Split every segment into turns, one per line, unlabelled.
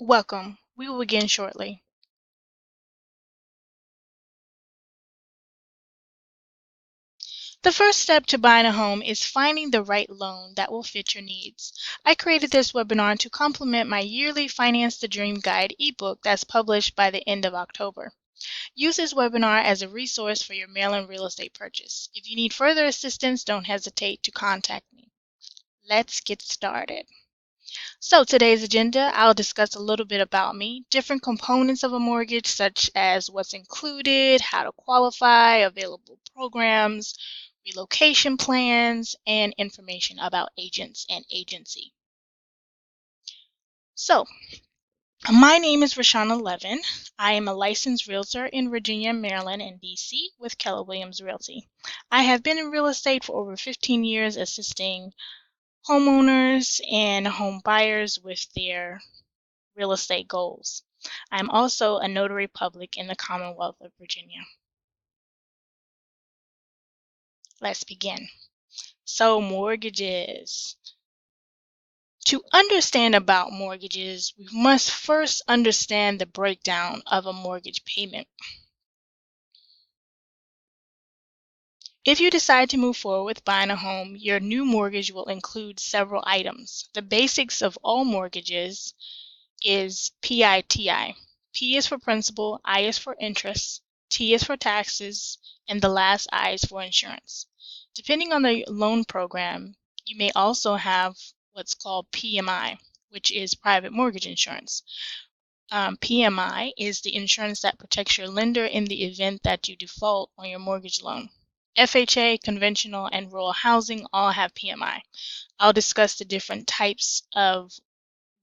Welcome. We will begin shortly. The first step to buying a home is finding the right loan that will fit your needs. I created this webinar to complement my yearly Finance the Dream Guide ebook that's published by the end of October. Use this webinar as a resource for your Maryland real estate purchase. If you need further assistance, don't hesitate to contact me. Let's get started. So today's agenda, I'll discuss a little bit about me, different components of a mortgage such as what's included, how to qualify, available programs, relocation plans, and information about agents and agency. So, my name is realtorleaven. I am a licensed realtor in Virginia, Maryland, and DC with Keller Williams Realty. I have been in real estate for over 15 years assisting homeowners and home buyers with their real estate goals. I'm also a notary public in the Commonwealth of Virginia. Let's begin. So, mortgages. To understand about mortgages, we must first understand the breakdown of a mortgage payment. If you decide to move forward with buying a home, your new mortgage will include several items. The basics of all mortgages is PITI. P is for principal, I is for interest, T is for taxes, and the last I is for insurance. Depending on the loan program, you may also have what's called PMI, which is private mortgage insurance. PMI is the insurance that protects your lender in the event that you default on your mortgage loan. FHA, conventional, and rural housing all have PMI. I'll discuss the different types of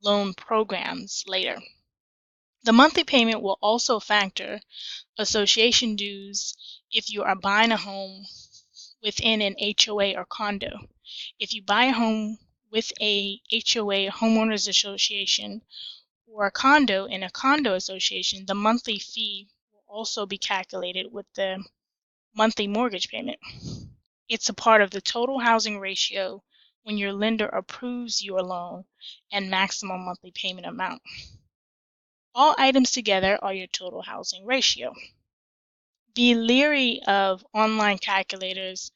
loan programs later. The monthly payment will also factor association dues if you are buying a home within an HOA or condo. If you buy a home with a HOA, homeowners association, or a condo in a condo association, the monthly fee will also be calculated with the monthly mortgage payment. It's a part of the total housing ratio when your lender approves your loan and maximum monthly payment amount. All items together are your total housing ratio. Be leery of online calculators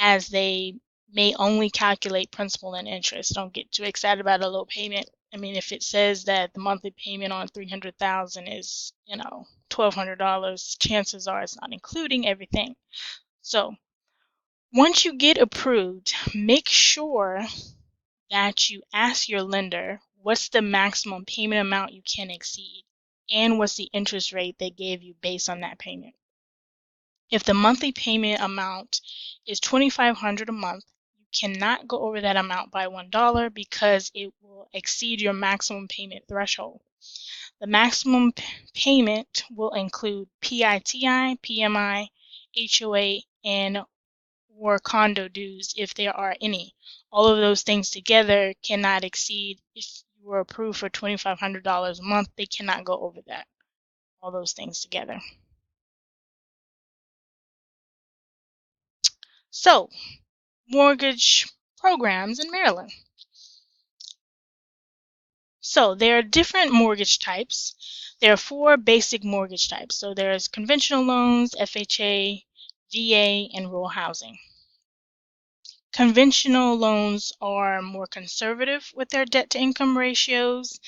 as they may only calculate principal and interest. Don't get too excited about a low payment. I mean, if it says that the monthly payment on $300,000 is, $1,200, chances are it's not including everything. So once you get approved, make sure that you ask your lender what's the maximum payment amount you can exceed and what's the interest rate they gave you based on that payment. If the monthly payment amount is $2,500 a month, you cannot go over that amount by $1 because it will exceed your maximum payment threshold. The maximum payment will include PITI, PMI, HOA, and or condo dues if there are any. All of those things together cannot exceed, if you were approved for $2,500 a month, they cannot go over that. All those things together. So, mortgage programs in Maryland. So there are different mortgage types. There are 4 basic mortgage types. So there's conventional loans, FHA, VA, and rural housing. Conventional loans are more conservative with their debt-to-income ratios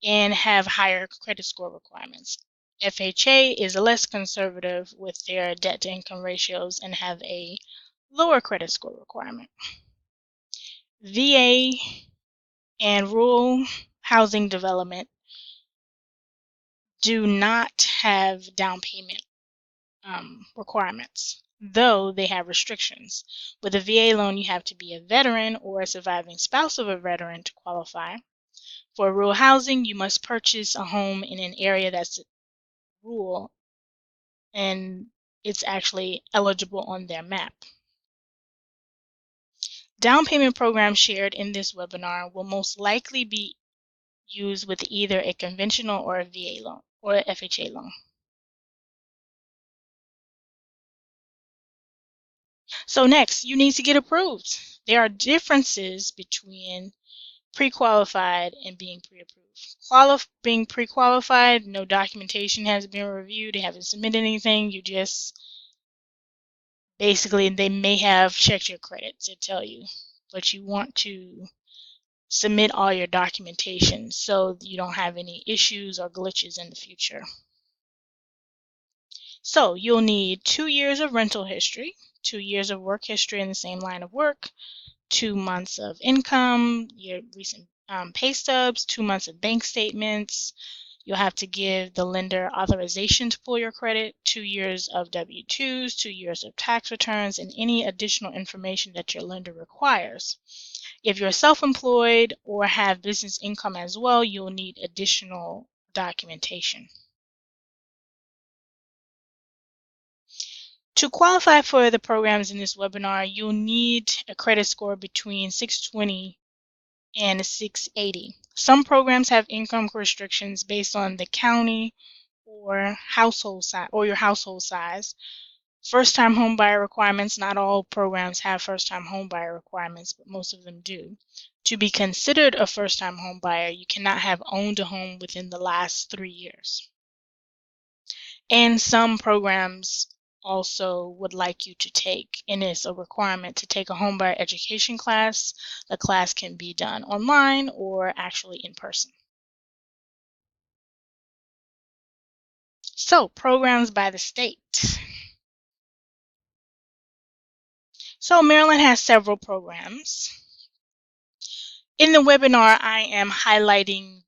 and have higher credit score requirements. FHA is less conservative with their debt-to-income ratios and have a lower credit score requirement. VA and rural housing development do not have down payment requirements, though they have restrictions. With a VA loan, you have to be a veteran or a surviving spouse of a veteran to qualify. For rural housing, you must purchase a home in an area that's rural and it's actually eligible on their map. Down payment programs shared in this webinar will most likely be used with either a conventional or a VA loan or a FHA loan. So next, you need to get approved. There are differences between pre-qualified, and being pre-approved. Being pre-qualified, no documentation has been reviewed, they haven't submitted anything, you just basically, they may have checked your credit to tell you, but you want to submit all your documentation so you don't have any issues or glitches in the future. So you'll need 2 years of rental history, 2 years of work history in the same line of work, 2 months of income, your recent pay stubs, 2 months of bank statements. You'll have to give the lender authorization to pull your credit, 2 years of W-2s, 2 years of tax returns, and any additional information that your lender requires. If you're self-employed or have business income as well, you'll need additional documentation. To qualify for the programs in this webinar, you'll need a credit score between 620 and 680. Some programs have income restrictions based on the county or household size or your household size. First-time home buyer requirements, not all programs have first-time home buyer requirements, but most of them do. To be considered a first-time home buyer, you cannot have owned a home within the last 3 years. And some programs also would like you to take, and it's a requirement to take a homebuyer education class. The class can be done online or actually in person. So, programs by the state. So, Maryland has several programs. In the webinar, I am highlighting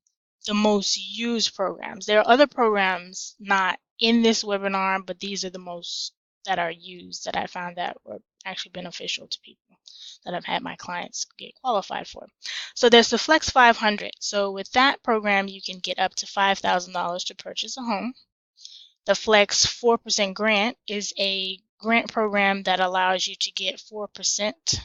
the most used programs. There are other programs not in this webinar, but these are the most that are used that I found that were actually beneficial to people that I've had my clients get qualified for. So there's the Flex 500. So with that program, you can get up to $5,000 to purchase a home. The Flex 4% grant is a grant program that allows you to get 4%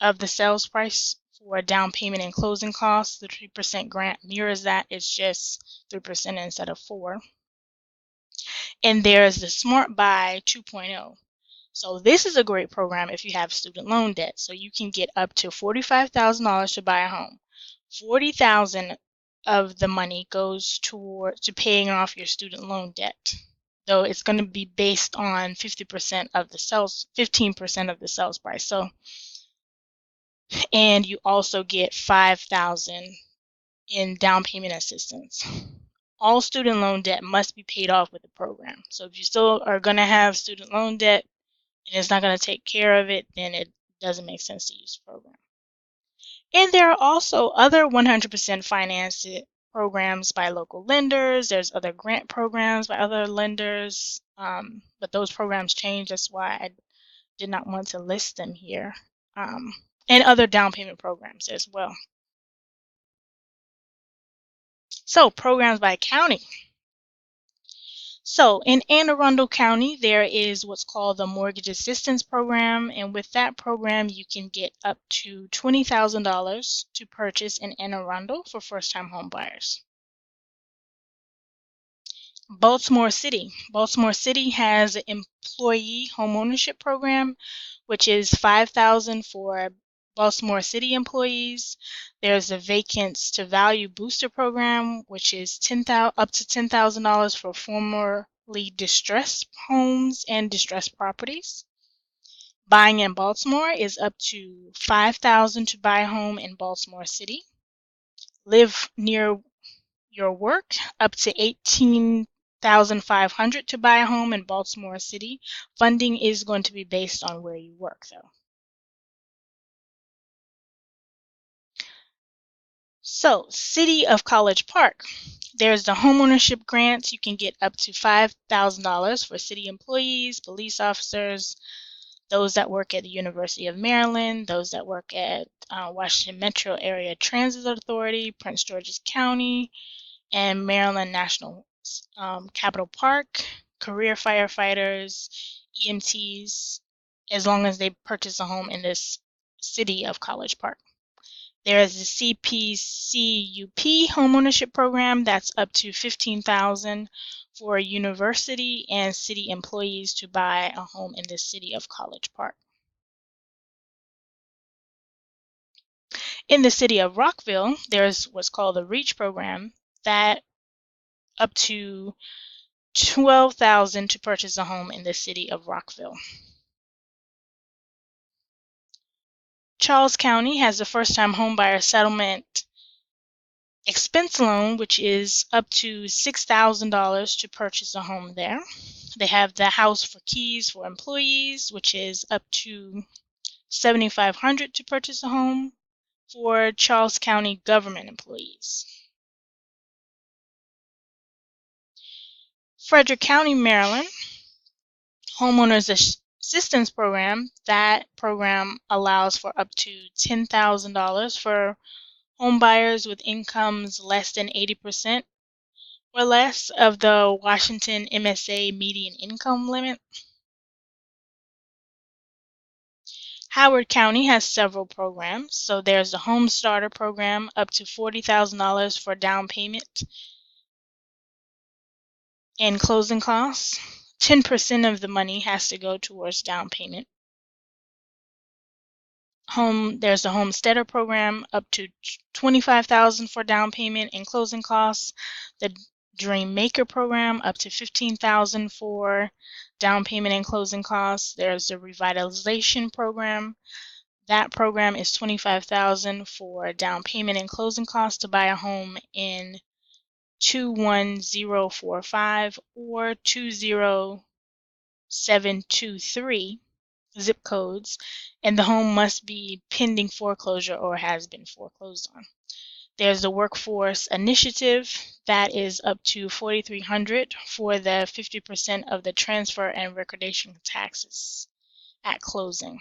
of the sales price for down payment and closing costs. The 3% grant mirrors that. It's just 3% instead of 4%. And there's the Smart Buy 2.0. So this is a great program if you have student loan debt. So you can get up to $45,000 to buy a home. $40,000 of the money goes to paying off your student loan debt. Though it's going to be based on 15% of the sales price. So, and you also get $5,000 in down payment assistance. All student loan debt must be paid off with the program. So if you still are going to have student loan debt and it's not going to take care of it, then it doesn't make sense to use the program. And there are also other 100% financed programs by local lenders. There's other grant programs by other lenders, but those programs change. That's why I did not want to list them here. And other down payment programs as well. So programs by county. So in Anne Arundel County, there is what's called the Mortgage Assistance Program, and with that program, you can get up to $20,000 to purchase in Anne Arundel for first-time home buyers. Baltimore City. Baltimore City has an employee homeownership program, which is $5,000 for Baltimore City employees. There's a Vacants to Value Booster program, which is up to $10,000 for formerly distressed homes and distressed properties. Buying in Baltimore is up to $5,000 to buy a home in Baltimore City. Live near your work, up to $18,500 to buy a home in Baltimore City. Funding is going to be based on where you work, though. So, City of College Park. There's the homeownership grants. You can get up to $5,000 for city employees, police officers, those that work at the University of Maryland, those that work at Washington Metro Area Transit Authority, Prince George's County, and Maryland National Capital Park, career firefighters, EMTs, as long as they purchase a home in this City of College Park. There is the CPCUP homeownership program that's up to $15,000 for university and city employees to buy a home in the City of College Park. In the city of Rockville, there's what's called the REACH program that up to $12,000 to purchase a home in the city of Rockville. Charles County has the first-time homebuyer settlement expense loan, which is up to $6,000 to purchase a home there. They have the house for keys for employees, which is up to $7,500 to purchase a home for Charles County government employees. Frederick County, Maryland, Homeowners Assistance Program. That program allows for up to $10,000 for home buyers with incomes less than 80% or less of the Washington MSA median income limit. Howard County has several programs. So there's the Home Starter program, up to $40,000 for down payment and closing costs. 10% of the money has to go towards down payment. There's the Homesteader program, up to $25,000 for down payment and closing costs. The Dream Maker program, up to $15,000 for down payment and closing costs. There's the Revitalization program. That program is $25,000 for down payment and closing costs to buy a home in 21045 or 20723 zip codes, and the home must be pending foreclosure or has been foreclosed on. There's the Workforce Initiative that is up to $4,300 for the 50% of the transfer and recordation taxes at closing.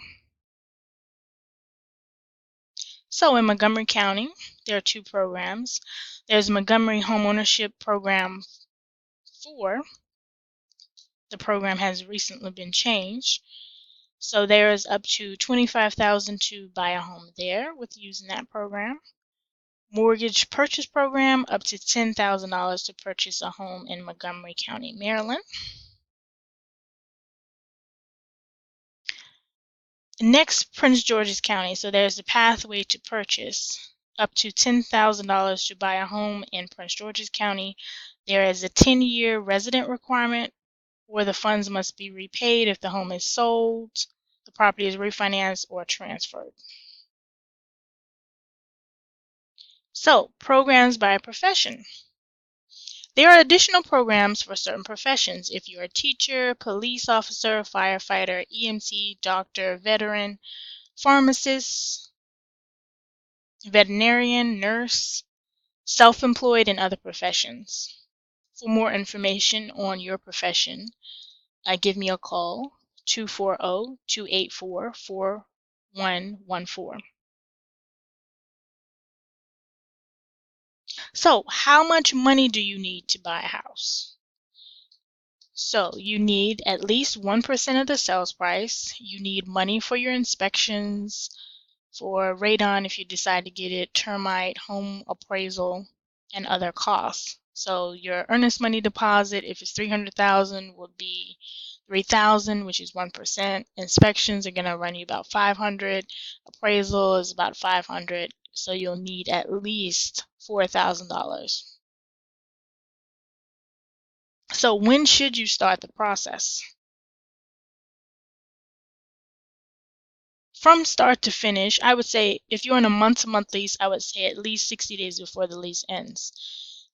So in Montgomery County, there are two programs. There's Montgomery Homeownership Program 4. The program has recently been changed. So there is up to $25,000 to buy a home there with using that program. Mortgage Purchase Program, up to $10,000 to purchase a home in Montgomery County, Maryland. Next, Prince George's County. So there's the Pathway to Purchase, up to $10,000 to buy a home in Prince George's County. There is a 10-year resident requirement where the funds must be repaid if the home is sold, the property is refinanced, or transferred. So, programs by profession. There are additional programs for certain professions. If you're a teacher, police officer, firefighter, EMT, doctor, veteran, pharmacist, veterinarian, nurse, self-employed, and other professions. For more information on your profession, give me a call, 240-284-4114. So, how much money do you need to buy a house? So, you need at least 1% of the sales price. You need money for your inspections, for radon if you decide to get it, termite, home appraisal, and other costs. So your earnest money deposit, if it's $300,000, would be $3,000, which is 1%. Inspections are going to run you about $500. Appraisal is about $500. So you'll need at least $4,000. So when should you start the process? From start to finish, I would say if you're on a month-to-month lease, I would say at least 60 days before the lease ends.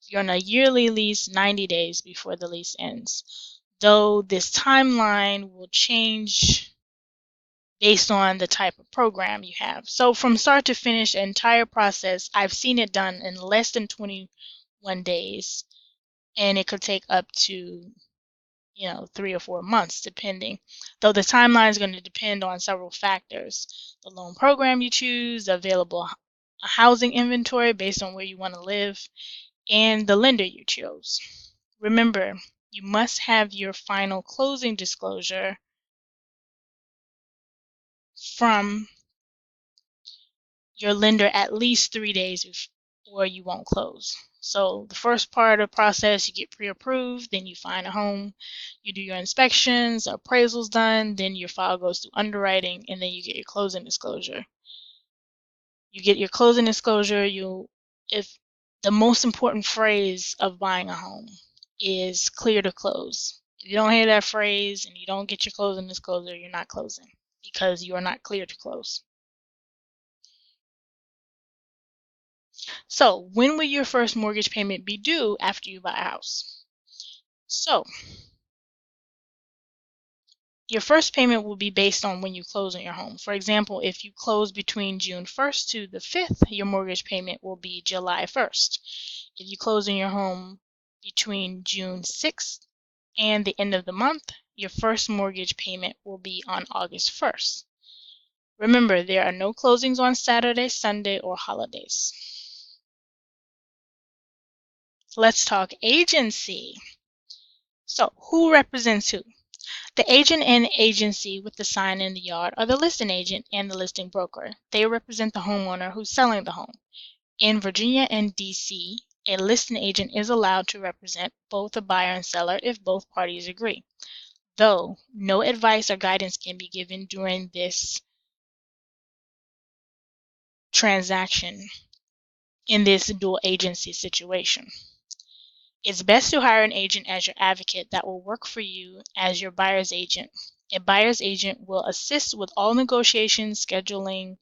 If you're on a yearly lease, 90 days before the lease ends. Though this timeline will change based on the type of program you have. So from start to finish, the entire process, I've seen it done in less than 21 days. And it could take up to 3 or 4 months, depending. Though the timeline is going to depend on several factors. The loan program you choose, the available housing inventory based on where you want to live, and the lender you chose. Remember, you must have your final closing disclosure from your lender at least 3 days before you won't close. So the first part of the process, you get pre-approved, then you find a home, you do your inspections, appraisals done, then your file goes through underwriting, and then you get your closing disclosure. You get your closing disclosure. If the most important phrase of buying a home is clear to close. If you don't hear that phrase and you don't get your closing disclosure, you're not closing because you are not clear to close. So, when will your first mortgage payment be due after you buy a house? So, your first payment will be based on when you close on your home. For example, if you close between June 1st to the 5th, your mortgage payment will be July 1st. If you close on your home between June 6th and the end of the month, your first mortgage payment will be on August 1st. Remember, there are no closings on Saturday, Sunday, or holidays. Let's talk agency. So, who represents who? The agent and agency with the sign in the yard are the listing agent and the listing broker. They represent the homeowner who's selling the home. In Virginia and DC, a listing agent is allowed to represent both a buyer and seller if both parties agree. Though no advice or guidance can be given during this transaction in this dual agency situation. It's best to hire an agent as your advocate that will work for you as your buyer's agent. A buyer's agent will assist with all negotiations, scheduling,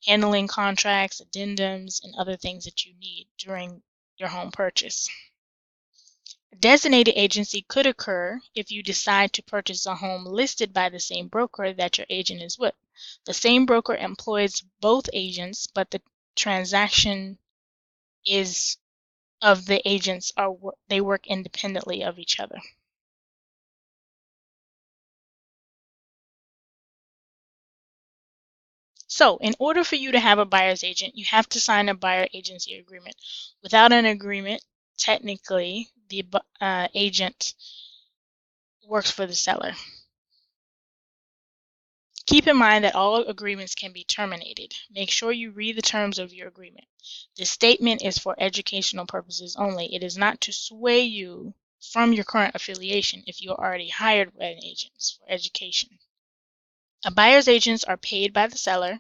handling contracts, addendums, and other things that you need during your home purchase. A designated agency could occur if you decide to purchase a home listed by the same broker that your agent is with. The same broker employs both agents, but the transaction is of the agents they work independently of each other. So, in order for you to have a buyer's agent, you have to sign a buyer agency agreement. Without an agreement, technically, the agent works for the seller. Keep in mind that all agreements can be terminated. Make sure you read the terms of your agreement. This statement is for educational purposes only. It is not to sway you from your current affiliation if you are already hired by an agent for education. A buyer's agents are paid by the seller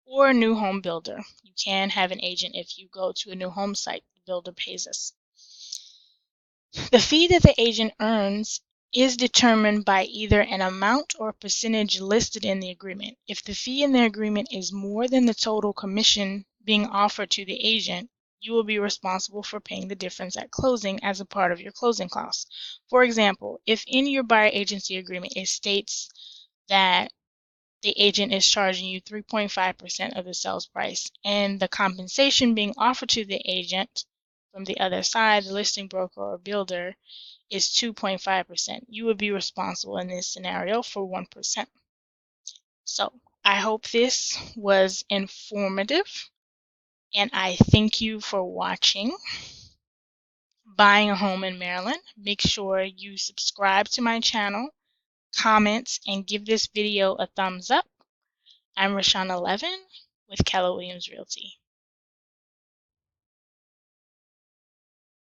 or a new home builder. You can have an agent if you go to a new home site. The builder pays us. The fee that the agent earns is determined by either an amount or percentage listed in the agreement. If the fee in the agreement is more than the total commission being offered to the agent, you will be responsible for paying the difference at closing as a part of your closing costs. For example, if in your buyer agency agreement it states that the agent is charging you 3.5% of the sales price, and the compensation being offered to the agent from the other side, the listing broker or builder, is 2.5%. You would be responsible in this scenario for 1%. So I hope this was informative, and I thank you for watching Buying a Home in Maryland. Make sure you subscribe to my channel, comment, and give this video a thumbs up. I'm Realtor Levin with Keller Williams Realty.